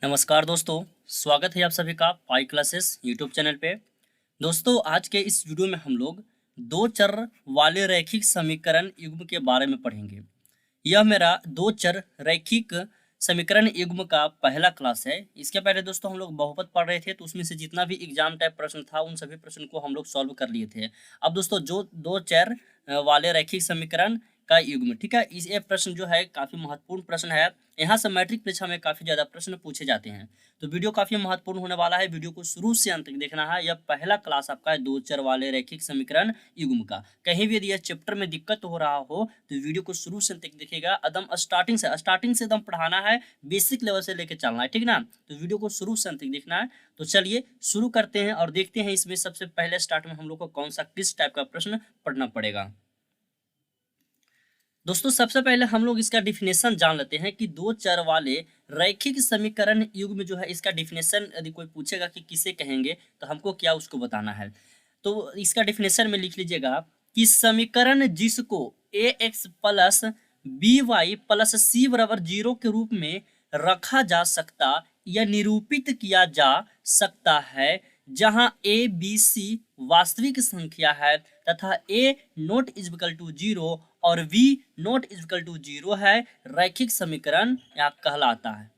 नमस्कार दोस्तों, स्वागत है आप सभी का पाई क्लासेस यूट्यूब चैनल पे। दोस्तों, आज के इस वीडियो में हम लोग दो चर वाले रैखिक समीकरण युग्म के बारे में पढ़ेंगे। यह मेरा दो चर रैखिक समीकरण युग्म का पहला क्लास है। इसके पहले दोस्तों हम लोग बहुपद पढ़ रहे थे, तो उसमें से जितना भी एग्जाम टाइप प्रश्न था उन सभी प्रश्न को हम लोग सॉल्व कर लिए थे। अब दोस्तों जो दो चर वाले रैखिक समीकरण का युग्म, ठीक है, इस ये प्रश्न जो है काफी महत्वपूर्ण प्रश्न है। यहाँ से मैट्रिक परीक्षा में काफी ज्यादा प्रश्न पूछे जाते हैं, तो वीडियो काफी महत्वपूर्ण होने वाला है। वीडियो को शुरू से अंत तक देखना है। यह पहला क्लास आपका है दो चर वाले रैखिक समीकरण युग्म का। कहीं भी यदि यह चैप्टर में दिक्कत हो रहा हो तो वीडियो को शुरू से अंत तक देखिएगा। एकदम स्टार्टिंग से एकदम पढ़ाना है, बेसिक लेवल से लेकर चलना है, ठीक ना। तो वीडियो को शुरू से अंत तक देखना है। तो चलिए शुरू करते हैं और देखते हैं इसमें सबसे पहले स्टार्ट में हम लोग को कौन सा किस टाइप का प्रश्न पढ़ना पड़ेगा। दोस्तों सबसे पहले हम लोग इसका डिफिनेशन जान लेते हैं कि दो चर वाले रैखिक समीकरण युग्म जो है, इसका डिफिनेशन यदि कोई पूछेगा कि किसे कहेंगे तो हमको क्या उसको बताना है। तो इसका डिफिनेशन में लिख लीजिएगा कि समीकरण जिसको a x plus b y plus c बराबर 0 के रूप में रखा जा सकता या निरूपित किया जा सकता है, जहां ए बी सी वास्तविक संख्या है तथा ए नॉट इक्वल टू 0 और v नॉट इक्वल टू 0 है, रैखिक समीकरण यहाँ कहलाता है।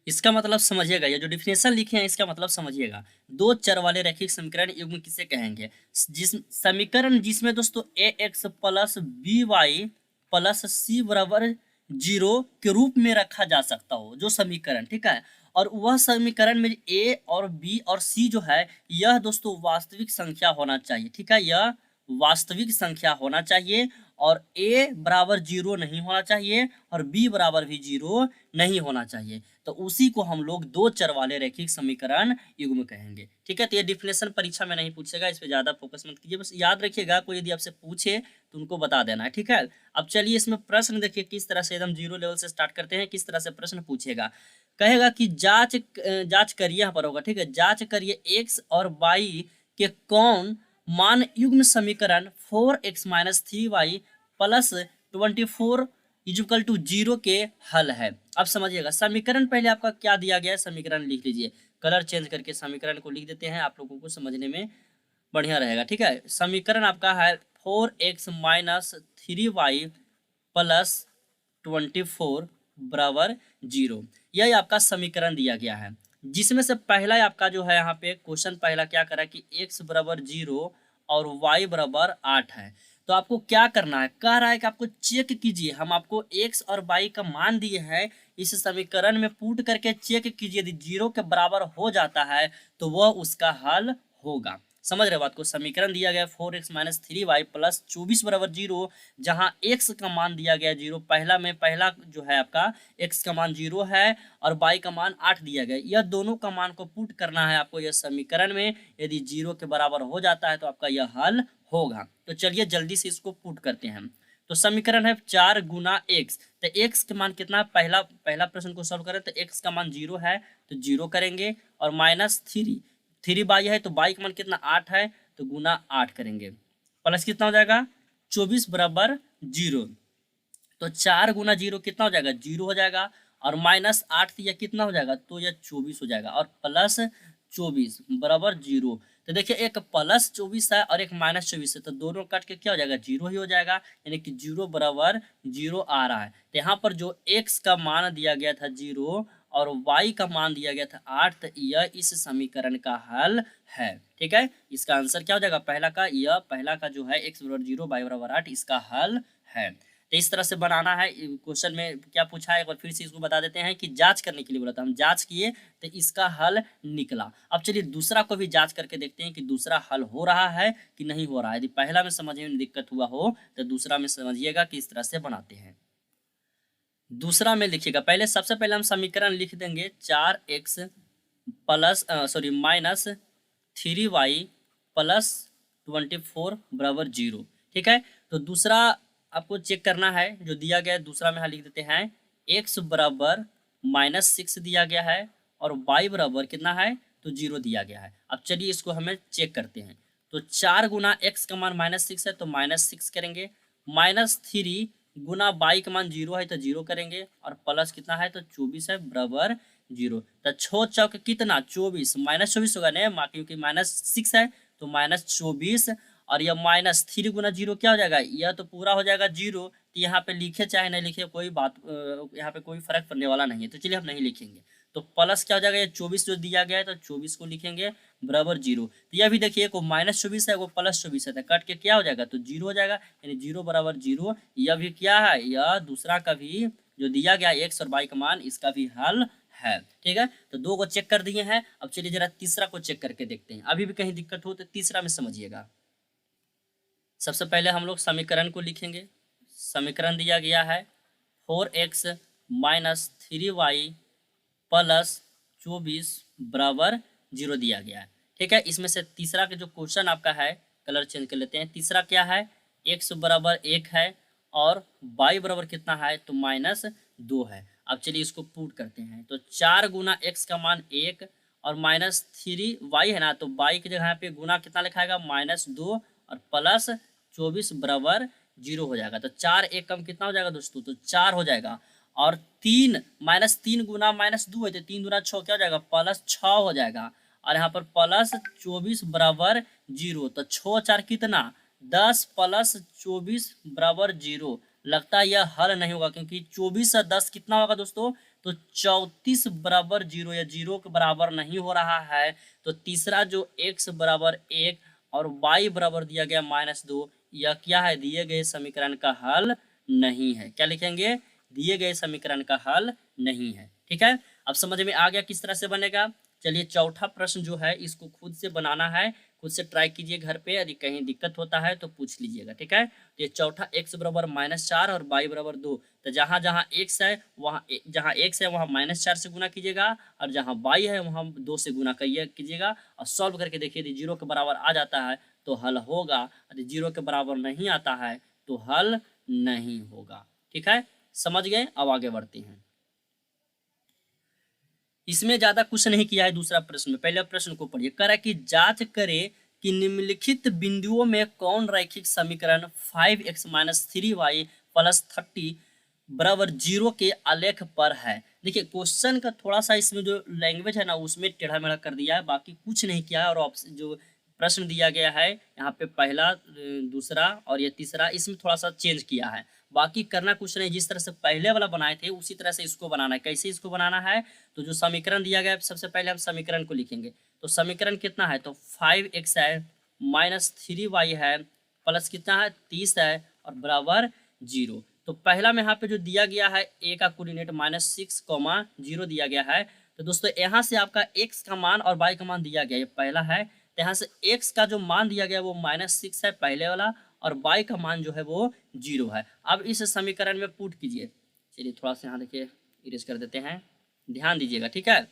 इसका मतलब समझिएगा, ये जो डिफिनेशन लिखे हैं इसका मतलब समझिएगा। दो चर वाले रैखिक समीकरण युग्म किसे कहेंगे? जिस समीकरण जिसमें दोस्तों a x plus b y plus c बराबर 0 के रूप में रखा जा सकता हो, जो समीकरण, ठीक है। और वह समीकरण में ए और बी और सी जो है, यह दोस्तों वास्तविक संख्या होना चाहिए, ठीक है। यह वास्तविक संख्या होना चाहिए और a बराबर 0 नहीं होना चाहिए और b बराबर भी 0 नहीं होना चाहिए। तो उसी को हम लोग दो चर वाले रैखिक समीकरण युग्म कहेंगे, ठीक है। तो ये डिफिनेशन परीक्षा में नहीं पूछेगा, इस पे ज्यादा फोकस मत कीजिए, बस याद रखिएगा। कोई यदि आपसे पूछे तो उनको बता देना है, ठीक है। अब चलिए इसमें प्रश्न देखिए किस तरह से, एकदम 0 लेवल से स्टार्ट करते हैं। किस तरह से प्रश्न पूछेगा, कहेगा कि जांच करिए, यहाँ पर होगा, ठीक है। जांच करिए x और y के कौन मान युग्म समीकरण 4x minus 3y plus 24 equal to 0 के हल है। अब समझिएगा समीकरण पहले आपका क्या दिया गया है, समीकरण लिख लीजिए। कलर चेंज करके समीकरण को लिख देते हैं, आप लोगों को समझने में बढ़िया रहेगा, ठीक है। समीकरण आपका है 4x माइनस 3y प्लस 24 बराबर 0। यही आपका समीकरण दिया गया है, जिसमें से पहला आपका जो है यहाँ पे क्वेश्चन पहला क्या करा कि x बराबर 0 और y बराबर 8 है। तो आपको क्या करना है, कह रहा है कि आपको चेक कीजिए। हम आपको x और y का मान दिए हैं, इस समीकरण में पुट करके चेक कीजिए। यदि 0 के बराबर हो जाता है तो वह उसका हल होगा। समझ रहे बात को। समीकरण दिया गया 4x माइनस 3y प्लस 24 बराबर 0, जहां x का मान दिया गया 0। पहला जो है आपका x का मान 0 है और y का मान 8 दिया गया। यह दोनों का मान को पुट करना है आपको यह समीकरण में। यदि 0 के बराबर हो जाता है तो आपका यह हल होगा। तो चलिए जल्दी से इसको पुट करते हैं। तो समीकरण है 4 गुना x, तो x के मान कितना, पहला प्रश्न को सॉल्व करें तो x का मान 0 है तो 0 करेंगे, और माइनस 3 बाई है तो बाई का मान कितना 8 है तो गुना 8 करेंगे, प्लस कितना हो जाएगा 24 बराबर 0। तो 4 गुना 0 कितना हो जाएगा 0 हो जाएगा, और माइनस 8 यह कितना हो जाएगा तो यह 24 हो जाएगा, और प्लस 24 बराबर 0। तो देखिए एक प्लस 24 है और एक माइनस 24 है, तो दोनों कट के क्या हो जाएगा 0 ही हो जाएगा, यानी कि 0 बराबर 0 आ रहा है। तो यहाँ पर जो x का मान दिया गया था 0 और y का मान दिया गया था 8, तो यह इस समीकरण का हल है, ठीक है। इसका आंसर क्या हो जाएगा, पहला का जो है x बराबर 0 y बराबर 8, इसका हल है। तो इस तरह से बनाना है। क्वेश्चन में क्या पूछा है एक बार फिर से इसको बता देते हैं कि जांच करने के लिए बोला था, हम जांच किए तो इसका हल निकला। अब चलिए दूसरा को भी जांच करके देखते हैं कि दूसरा हल हो रहा है कि नहीं हो रहा है। यदि पहला में समझने में दिक्कत हुआ हो तो दूसरा में समझिएगा कि इस तरह से बनाते हैं। दूसरा में लिखिएगा, पहले सबसे पहले हम समीकरण लिख देंगे 4x plus minus 3y plus 24 बराबर 0, ठीक है। तो दूसरा आपको चेक करना है जो दिया गया है। दूसरा में यहाँ लिख देते हैं x बराबर -6 दिया गया है और y बराबर कितना है तो 0 दिया गया है। अब चलिए इसको हमें चेक करते हैं। तो 4 गुना x का मान -6 है तो -6 करेंगे, -3 गुना बाई का मान 0 है तो 0 करेंगे और प्लस कितना है तो 24 है बराबर 0। तो 6 चौक कितना 24 -24 होगा नहीं माँ, क्योंकि -6 है तो -24 और यह -3 गुना 0 क्या हो जाएगा, यह तो पूरा हो जाएगा 0। तो यहाँ पे लिखे चाहे नहीं लिखे कोई बात, यहाँ पे कोई फर्क पड़ने वाला नहीं है, तो चलिए हम नहीं लिखेंगे। तो प्लस क्या हो जाएगा, ये 24 जो दिया गया है तो 24 को लिखेंगे बराबर 0। तो यह भी देखिए को -24 है वो +24 है, तो कट के क्या हो जाएगा तो 0 हो जाएगा, यानी 0 बराबर 0। यह भी क्या है, यह दूसरा का भी जो दिया गया एक्स और वाई का मान इसका भी हल है। ठीक है, तो 2 को चेक कर दिए हैं। अब चलिए जरा तीसरा को चेक करके देखते हैं, अभी भी कहीं दिक्कत हो तो तीसरा में समझिएगा। सबसे पहले हम लोग समीकरण को लिखेंगे। समीकरण दिया गया है 4x - 3y + 24 बराबर 0 दिया गया है। ठीक है, इसमें से तीसरा के जो क्वेश्चन आपका है, कलर चेंज कर लेते हैं। तीसरा क्या है, x बराबर 1 है और y बराबर कितना है तो -2 है। अब चलिए इसको पुट करते हैं, तो 4 गुना x का मान 1 और -3y है ना, तो y की जगह पे गुना कितना लिखाएगा -2 और +24 बराबर 0 हो जाएगा। तो 4 1 कम कितना हो जाएगा दोस्तों, तो 4 हो जाएगा। और 3 -3 गुना -2 है तो 3 गुना 6 क्या हो जाएगा +6 हो जाएगा। और यहाँ पर +24 बराबर 0, तो 6 4 कितना 10 +24 बराबर 0। लगता है यह हल नहीं होगा, क्योंकि 24 से 10 कितना होगा दोस्तों, तो 34 बराबर 0, या 0 के बराबर नहीं हो रहा है। तो तीसरा जो x बराबर 1 और y बराबर दिया गया -2, यह क्या है, दिए गए समीकरण का हल नहीं है। क्या लिखेंगे, दिए गए समीकरण का हल नहीं है। ठीक है, अब समझ में आ गया किस तरह से बनेगा। चलिए चौथा प्रश्न जो है इसको खुद से बनाना है, खुद से ट्राई कीजिए घर पे, यदि कहीं दिक्कत होता है तो पूछ लीजिएगा। ठीक है, तो ये चौथा x बराबर -4 और y बराबर 2, तो जहाँ जहाँ x है वहाँ जहाँ x है वहाँ -4 से गुना कीजिएगा और जहाँ y है वहाँ 2 से गुना कीजिएगा और सॉल्व करके देखिए। यदि 0 के बराबर आ जाता है तो हल होगा, यदि 0 के बराबर नहीं आता है तो हल नहीं होगा। ठीक है, समझ गए। अब आगे बढ़ते हैं। इसमें ज्यादा कुछ नहीं किया है। दूसरा प्रश्न में पहले प्रश्न को पढ़िए। कह रहा है कि जांच करें कि निम्नलिखित बिंदुओं में कौन रैखिक समीकरण 5x - 3y + 30 बराबर 0 के आलेख पर है। देखिए क्वेश्चन का थोड़ा सा इसमें जो लैंग्वेज है ना उसमें टेढ़ा मेढ़ा कर दिया है, बाकी कुछ नहीं किया है। और ऑप्शन जो प्रश्न दिया गया है यहाँ पे पहला, दूसरा और ये तीसरा, इसमें थोड़ा सा चेंज किया है। बाकी करना कुछ नहीं, जिस तरह से पहले वाला बनाए थे उसी तरह से इसको बनाना है। कैसे इसको बनाना है, तो जो समीकरण दिया गया है सबसे पहले हम समीकरण को लिखेंगे। तो समीकरण कितना है, तो 5x है -3y है प्लस कितना है 30 है और बराबर 0। तो पहला में यहाँ पे जो दिया गया है a का कोऑर्डिनेट -6, 0 दिया गया है। तो दोस्तों यहाँ से आपका x का मान और y का मान दिया गया, ये पहला है। तो यहाँ से x का जो मान दिया गया वो -6 है पहले वाला, और y का मान जो है वो 0 है। अब इस समीकरण में पुट कीजिए। चलिए थोड़ा सा यहाँ देखिए इरेज कर देते हैं, ध्यान दीजिएगा। ठीक है,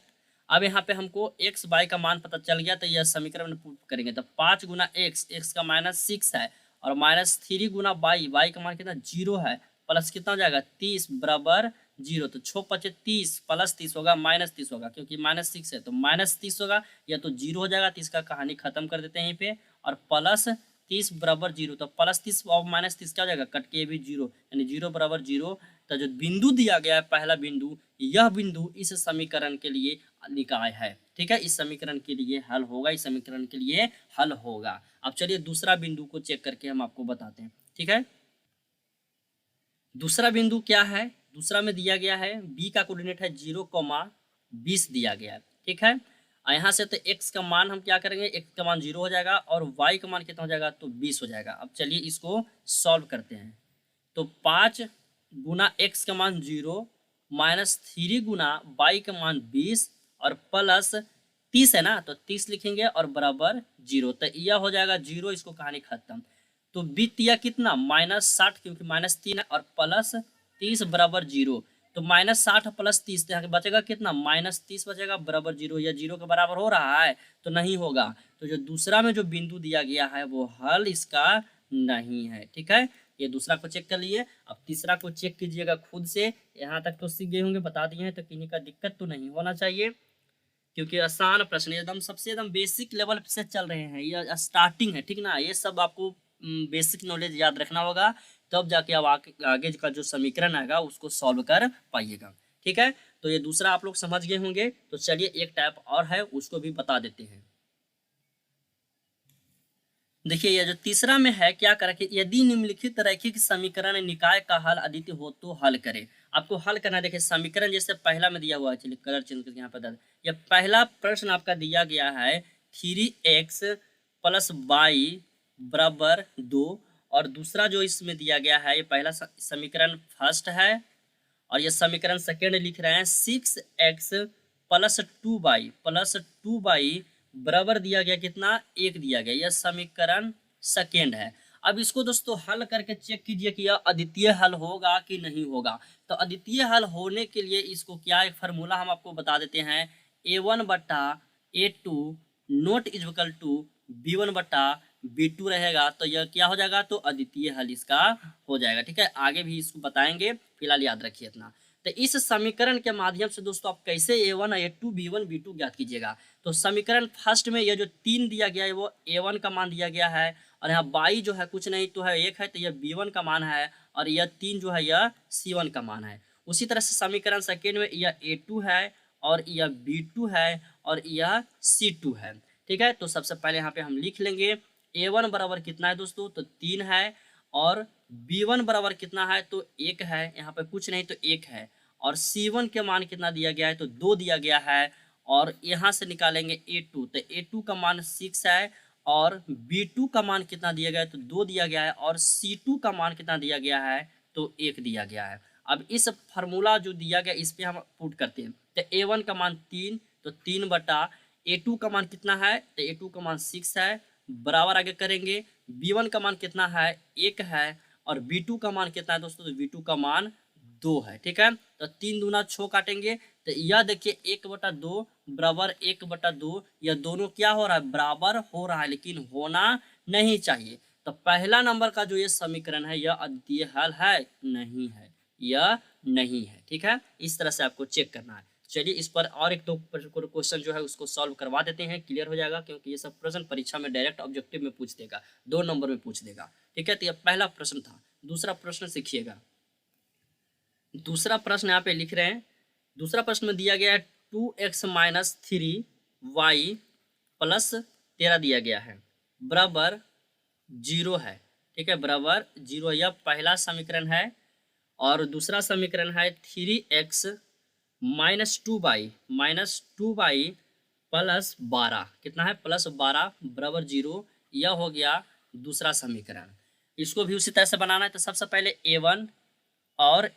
अब यहाँ पे हमको x y का मान पता चल गया, तो यह समीकरण में पुट करेंगे। तो 5 गुना x का -6 है और -3 गुना y का मान कितना 0 है, प्लस कितना हो जाएगा 30 बराबर 0। तो 6 5 30 प्लस 30 होगा -30 होगा, क्योंकि -6 है तो -30 होगा, या तो 0 हो जाएगा। तो इसका कहानी खत्म कर देते हैं यहीं पे, और प्लस 30 बराबर 0। तो +30 और -30 क्या हो जाएगा, कट के भी 0, यानी 0 बराबर 0। तो जो बिंदु दिया गया है पहला बिंदु, यह बिंदु इस समीकरण के लिए निकाय है। ठीक है, इस समीकरण के लिए हल होगा, इस समीकरण के लिए हल होगा। अब चलिए दूसरा बिंदु को चेक करके हम आपको बताते हैं। ठीक है, दूसरा बिंदु क्या है, दूसरा में दिया गया है b का कोऑर्डिनेट है 0,20 दिया गया है। ठीक है, यहाँ से तो x का मान हम क्या करेंगे, x का मान 0 हो जाएगा और y का मान कितना हो जाएगा, तो 20 हो जाएगा। अब चलिए इसको सॉल्व करते हैं। तो 5 गुना x का मान 0 -3 गुना y का मान 20 और प्लस 30 है ना, तो 30 लिखेंगे और बराबर 0। तो यह हो जाएगा 0, इसको कहानी खत्म। तो बीतिया कितना -60, क्योंकि -3 है और प्लस 30 बराबर 0। तो -60 प्लस 30 यहाँ बचेगा कितना -30 बचेगा बराबर 0। या 0 के बराबर हो रहा है तो नहीं होगा। तो जो दूसरा में जो बिंदु दिया गया है वो हल इसका नहीं है। ठीक है, ये दूसरा को चेक कर लिए। अब तीसरा को चेक कीजिएगा खुद से। यहाँ तक तो सीख गए होंगे, बता दिए हैं, तो किन्हीं का दिक्कत तो नहीं होना चाहिए, क्योंकि आसान प्रश्न एकदम सबसे एकदम बेसिक लेवल से चल रहे हैं। ये स्टार्टिंग है, ठीक ना। ये सब आपको बेसिक नॉलेज याद रखना होगा, तब जाके अब आगे का जो समीकरण आएगा उसको सॉल्व कर पाइएगा। ठीक है, तो ये दूसरा आप लोग समझ गए होंगे। तो चलिए एक टाइप और है उसको भी बता देते हैं। देखिए ये जो तीसरा में है क्या करा कि यदि निम्नलिखित रैखिक समीकरण निकाय का हल अद्वितीय हो तो हल करें। आपको हल करना है। देखिए समीकरण जैसे पहला में दिया हुआ है, चलिए कलर चेंज करके यहाँ पर डाल। ये पहला प्रश्न आपका दिया गया है 3x + y बराबर 2, और दूसरा जो इसमें दिया गया है ये पहला समीकरण फर्स्ट है, और ये समीकरण सेकेंड लिख रहे हैं 6x + 2y बराबर दिया गया कितना, 1 दिया गया। यह समीकरण सेकेंड है। अब इसको दोस्तों हल करके चेक कीजिए कि यह अद्वितीय हल होगा कि नहीं होगा। तो अद्वितीय हल होने के लिए इसको क्या एक फार्मूला हम आपको बता देते हैं, a1/a2 not equal to b1/b2 रहेगा। तो यह क्या हो जाएगा, तो अद्वितीय हल इसका हो जाएगा। ठीक है, आगे भी इसको बताएंगे, फिलहाल याद रखिए इतना। तो इस समीकरण के माध्यम से दोस्तों आप कैसे a1 a2 b1 b2 ज्ञात कीजिएगा। तो समीकरण फर्स्ट में यह जो 3 दिया गया है वो a1 का मान दिया गया है, और यहाँ y जो है कुछ नहीं तो है 1 है, तो यह b1 का मान है, और यह 3 जो है यह c1 का मान है। उसी तरह से समीकरण सेकेंड में यह a2 है, और यह b2 है, और यह c2 है। ठीक है, तो सबसे पहले यहाँ पे हम लिख लेंगे a1 बराबर कितना है दोस्तों, तो 3 है, और b1 बराबर कितना है, तो 1 है, यहाँ पे कुछ नहीं तो 1 है, और c1 के मान कितना दिया गया है, तो 2 दिया गया है, और यहाँ से निकालेंगे a2, तो a2 का मान 6 है, और b2 का मान कितना दिया गया है, तो 2 दिया गया है, और c2 का मान कितना दिया गया है, तो 1 दिया गया है। अब इस फार्मूला जो दिया गया इस पे हम पुट करते हैं। तो a1 का मान 3, तो 3 बटा a2 का मान कितना है, तो a2 का मान 6 है, बराबर आगे करेंगे b1 का मान कितना है, 1 है, और b2 का मान कितना है दोस्तों, तो b2 का मान 2 है। ठीक है, तो 3 दूना 6 काटेंगे, तो यह देखिए 1/2 बराबर 1/2, यह दोनों क्या हो रहा है, बराबर हो रहा है, लेकिन होना नहीं चाहिए। तो पहला नंबर का जो ये समीकरण है यह अद्वितीय हल है, नहीं है, यह नहीं है। ठीक है, इस तरह से आपको चेक करना है। चलिए इस पर और एक दो क्वेश्चन जो है उसको सॉल्व करवा देते हैं, क्लियर हो जाएगा, क्योंकि ये सब प्रश्न परीक्षा में डायरेक्ट ऑब्जेक्टिव में पूछ देगा, 2 नंबर में पूछ देगा। ठीक है, तो यह पहला प्रश्न था। दूसरा प्रश्न सीखिएगा। दूसरा प्रश्न यहाँ पे लिख रहे हैं, दूसरा प्रश्न में दिया गया है 2x - 3y + 13 दिया गया है, बराबर 0 है। ठीक है, बराबर 0, यह पहला समीकरण है, और दूसरा समीकरण है 3x - 2y + 12 कितना है, +12 बराबर 0, यह हो गया दूसरा समीकरण। इसको भी उसी तरह से बनाना है। तो सबसे पहले a1 और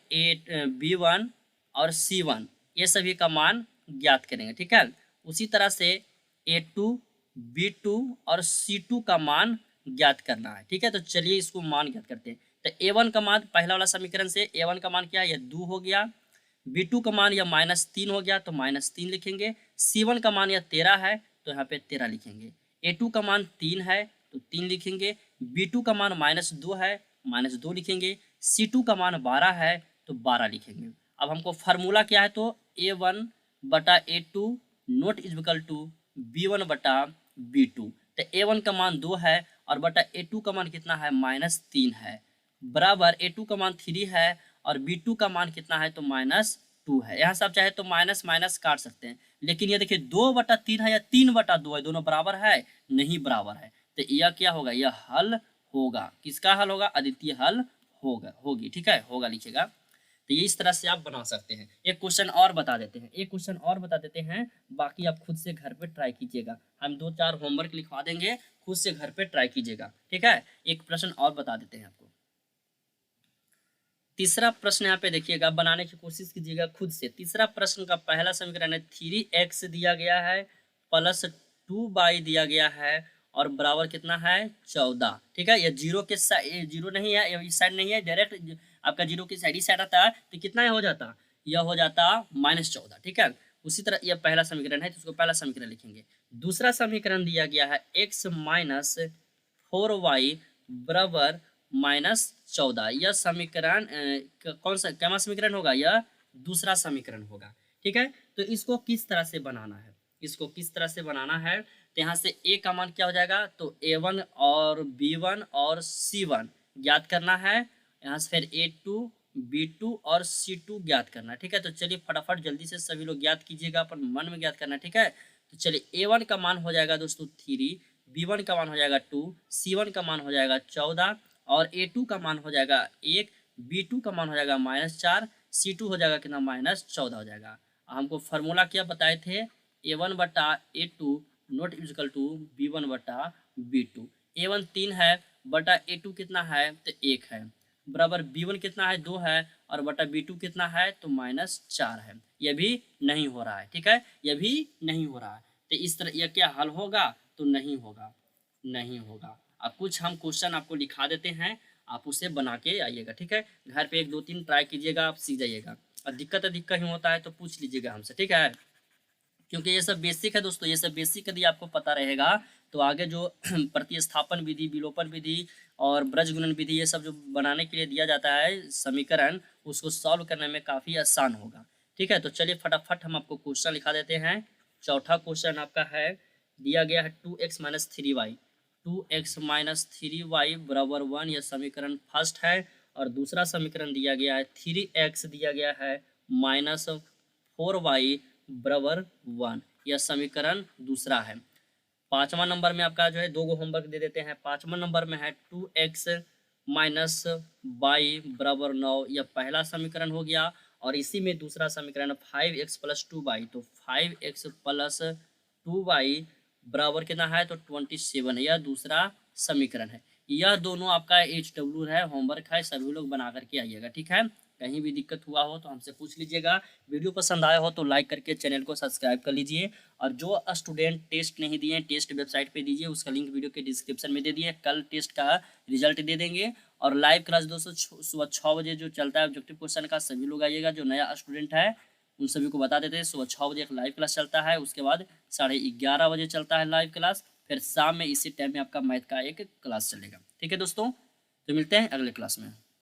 b1 और c1 ये सभी का मान ज्ञात करेंगे। ठीक है, उसी तरह से a2 b2 और c2 का मान ज्ञात करना है। ठीक है, तो चलिए इसको मान ज्ञात करते हैं। तो a1 का मान पहला वाला समीकरण से a1 का मान क्या है, यह 2 हो गया, b2 का मान यह -3 हो गया, तो -3 लिखेंगे, c1 का मान यह 13 है, तो यहाँ पे 13 लिखेंगे, a2 का मान 3 है, तो 3 लिखेंगे, b2 का मान -2 है, -2 लिखेंगे, c2 का मान 12 है, तो 12 लिखेंगे। अब हमको फार्मूला क्या है, तो a1/a2 not equal to b1/b2। तो a1 का मान 2 है, और बटा a2 का मान कितना है, -3 है, बराबर a2 का मान 3 है, और b2 का मान कितना है, तो -2 है। यहाँ से आप चाहे तो माइनस माइनस काट सकते हैं, लेकिन ये देखिए 2/3 है या 3/2 है, दोनों बराबर है, नहीं बराबर है। तो यह क्या होगा, यह हल होगा। किसका हल होगा, अद्वितीय हल होगा, होगी। ठीक है, होगा लिखिएगा। तो ये इस तरह से आप बना सकते हैं। एक क्वेश्चन और बता देते हैं, एक क्वेश्चन और बता देते हैं, बाकी आप खुद से घर पे ट्राई कीजिएगा। हम 2-4 होमवर्क लिखवा देंगे, खुद से घर पे ट्राई कीजिएगा। ठीक है, एक प्रश्न और बता देते हैं आपको। तीसरा प्रश्न यहाँ पे देखिएगा, बनाने की कोशिश कीजिएगा खुद से। तीसरा प्रश्न का पहला समीकरण है 3x दिया गया है + 2y दिया गया है, और बराबर कितना है, 14। ठीक है, ये जीरो के साइड, जीरो नहीं है, इस साइड नहीं है, डायरेक्ट आपका जीरो की साइड ही साइड आता है, तो कितना हो जाता, यह हो जाता -14। ठीक है, उसी तरह यह पहला समीकरण है, तो उसको पहला समीकरण लिखेंगे। दूसरा समीकरण दिया गया है x - 4y बराबर -14। यह समीकरण कौन सा कैमा समीकरण होगा, यह दूसरा समीकरण होगा। ठीक है, तो इसको किस तरह से बनाना है, इसको किस तरह से बनाना है, तो यहाँ से a का मान क्या हो जाएगा, तो a1 और b1 और c1 ज्ञात करना है, यहाँ से फिर A2 B2 और C2 ज्ञात करना है। ठीक है, तो चलिए फटाफट जल्दी से सभी लोग ज्ञात कीजिएगा, अपन मन में ज्ञात करना है। ठीक है, तो चलिए A1 का मान हो जाएगा दोस्तों 3, B1 का मान हो जाएगा 2, C1 का मान हो जाएगा 14 और A2 का मान हो जाएगा 1, B2 का मान हो जाएगा -4, C2 हो जाएगा कितना -14 हो जाएगा। हमको फार्मूला क्या बताए थे, A1 बटा A2 not equal to B1 बटा B2। A1 3 है बटा A2 कितना है तो 1 है, बराबर B1 कितना है 2 है और बटा B2 कितना है तो -4 है। यह भी नहीं हो रहा है। ठीक है, यह भी नहीं हो रहा है। तो इस तरह यह क्या हल होगा तो नहीं होगा, नहीं होगा। अब कुछ हम क्वेश्चन आपको लिखा देते हैं, आप उसे बना के आइएगा। ठीक है, घर पे 1 2 3 ट्राई कीजिएगा, आप सीख जाइएगा। और दिक्कत ही होता है तो पूछ लीजिएगा हमसे। ठीक है, क्योंकि ये सब बेसिक है दोस्तों, ये सब बेसिक यदि आपको पता रहेगा तो आगे जो प्रतिस्थापन विधि, विलोपन विधि और ब्रज गुणन विधि, ये सब जो बनाने के लिए दिया जाता है समीकरण, उसको सॉल्व करने में काफ़ी आसान होगा। ठीक है, तो चलिए फटाफट हम आपको क्वेश्चन लिखा देते हैं। चौथा क्वेश्चन आपका है, दिया गया है 2x - 3y, 2x - 3y बराबर 1, यह समीकरण फर्स्ट है। और दूसरा समीकरण दिया गया है 3x दिया गया है -4y बराबर 1, यह समीकरण दूसरा है। पाँचवा नंबर में आपका जो है 2 होमवर्क दे देते हैं। पाँचवा नंबर में है 2x - y बराबर 9, यह पहला समीकरण हो गया। और इसी में दूसरा समीकरण 5x + 2y, तो 5x + 2y बराबर कितना है तो 27 है, यह दूसरा समीकरण है। यह दोनों आपका HW है, होमवर्क है, सभी लोग बना करके आइएगा। ठीक है, कहीं भी दिक्कत हुआ हो तो हमसे पूछ लीजिएगा। वीडियो पसंद आया हो तो लाइक करके चैनल को सब्सक्राइब कर लीजिए। और जो स्टूडेंट टेस्ट नहीं दिए, टेस्ट वेबसाइट पे दीजिए, उसका लिंक वीडियो के डिस्क्रिप्शन में दे दिए। कल टेस्ट का रिजल्ट दे देंगे। और लाइव क्लास दोस्तों सुबह 6 बजे जो चलता है ऑब्जेक्टिव क्वेश्चन का, सभी लोग आइएगा। जो नया स्टूडेंट है उन सभी को बता देते हैं, सुबह 6 बजे एक लाइव क्लास चलता है, उसके बाद 11:30 बजे चलता है लाइव क्लास, फिर शाम में इसी टाइम में आपका मैथ का एक क्लास चलेगा। ठीक है दोस्तों, तो मिलते हैं अगले क्लास में।